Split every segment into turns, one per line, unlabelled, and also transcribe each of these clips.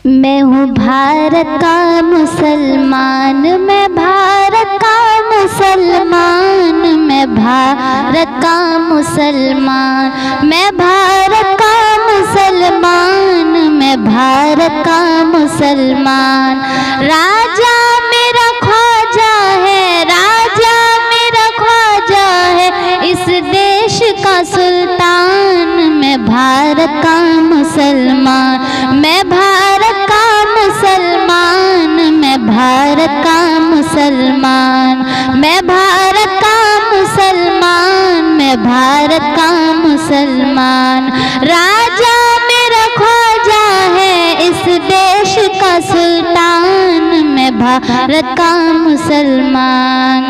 मैं हूँ भारत का मुसलमान, मैं भारत का मुसलमान, मैं भारत का मुसलमान, मैं भारत का मुसलमान, मैं भारत का मुसलमान। राजा मेरा ख्वाजा है, राजा मेरा ख्वाजा है, इस देश का सुल्तान। मैं भारत का मुसलमान, मैं भारत का मुसलमान, मैं भारत का मुसलमान, मैं भारत का मुसलमान, मैं भारत का मुसलमान। राजा मेरा ख्वाजा है, इस देश का सुल्तान। मैं भारत का मुसलमान।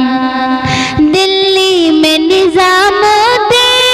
दिल्ली में निजामुद्दीन,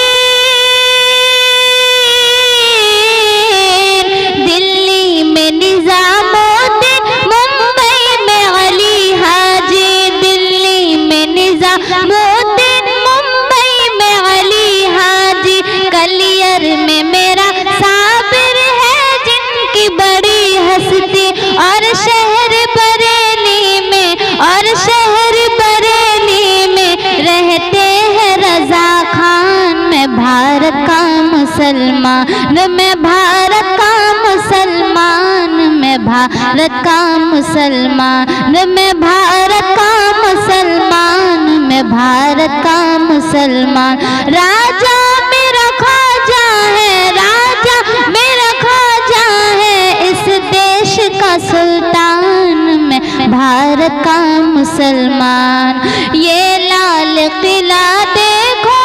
दिल्ली में निजामुद्दीन, मुंबई में अली हाजी, दिल्ली में निजामुद्दीन, मुंबई में अली हाजी, कलियर में मेरा साबिर है जिनकी बड़ी हस्ती, और शहर बरेली में, और शहर बरेली में रहते हैं रजा खान। मैं भारत का मुसलमान, मैं भारत का मुसलमान, मैं भारत का मुसलमान, मैं भारत का मुसलमान, मैं भारत का मुसलमान। राजा मेरा ख्वाजा है, राजा मेरा ख्वाजा है, इस देश का सुल्तान। मैं भारत का मुसलमान। ये लाल किला देखो,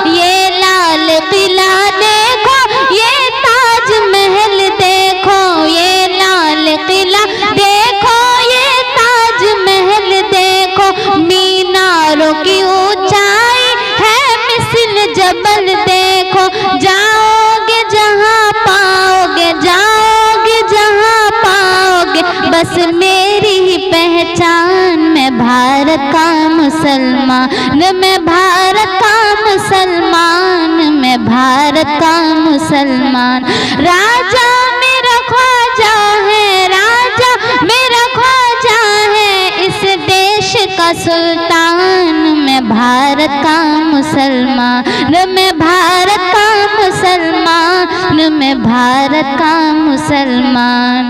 ये लाल किला देखो, ये ताज महल देखो, ये लाल किला देखो, ये ताज महल देखो, मीनारों की ऊंचाई है मिस्ल जबल देखो। जाओगे जहाँ पाओगे, जाओगे जहाँ पाओगे, बस मेरी ही पहचान। मैं भारत का मुसलमान, मैं भारत का मुसलमान, मैं भारत का मुसलमान। राजा मेरा ख्वाजा है, राजा मेरा ख्वाजा है, इस देश का सुल्तान। मैं भारत का मुसलमान, मैं भारत का मुसलमान, मैं भारत का मुसलमान।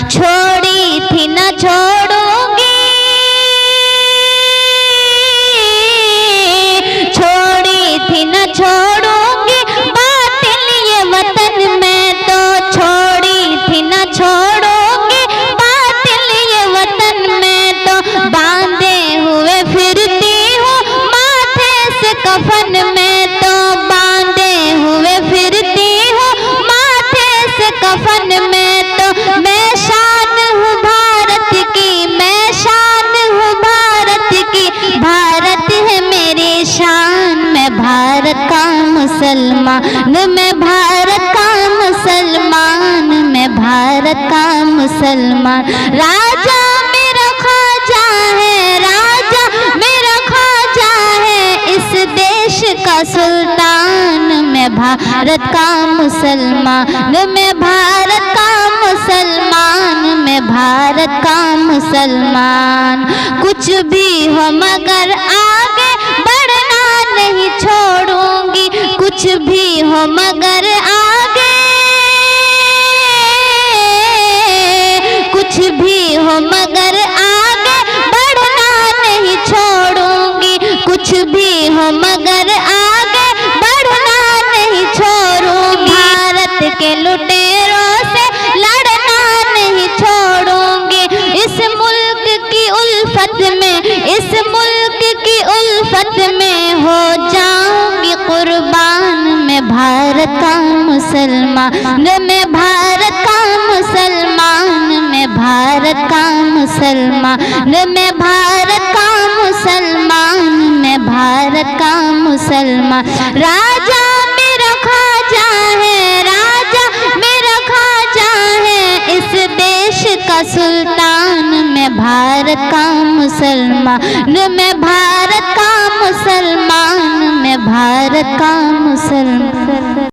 छोड़ी थी न छोड़ूंगी, छोड़ी थी न छोड़ूंगी, बातिल ये वतन मैं तो छोड़ी थी न छोड़ूंगी, बातिल ये वतन मैं तो बांधे हुए फिरती हूँ माथे से कफन में, तो बांधे हुए फिरती हूँ माथे से कफन में, तो मैं शान हूँ भारत की, मैं शान हूँ भारत की, भारत है मेरी शान। मैं भारत का मुसलमान, मैं भारत का मुसलमान, मैं भारत का मुसलमान। राजा मेरा ख्वाजा है, राजा मेरा ख्वाजा है, इस देश का सुल्तान। मैं भारत का मुसलमान, मैं भारत का मुसलमान, मैं भारत का मुसलमान। कुछ भी हो मगर आगे बढ़ना नहीं छोड़ूंगी, कुछ भी हो मगर आगे, कुछ भी हो मगर आगे बढ़ना नहीं छोड़ूंगी, कुछ भी हो मगर आगे बढ़ना नहीं छोड़ूंगी। भारत के लुटेरों से लड़ना नहीं छोड़ूंगी, इस मुल्क की उल्फत में, इस मुल्क की उल्फत में हो जाऊंगी कुर्बान। मैं भारत का मुसलमान, मैं भारत का मुसलमान, मैं भारत का मुसलमान, मैं भारत का मुसलमान, मैं भारत का मुसलमान। राजा मेरा ख्वाजा है, राजा मेरा ख्वाजा है, इस देश का सुल्तान। मैं भारत का मुसलमान, मैं भारत का मुसलमान, मैं भारत का मुसलमान।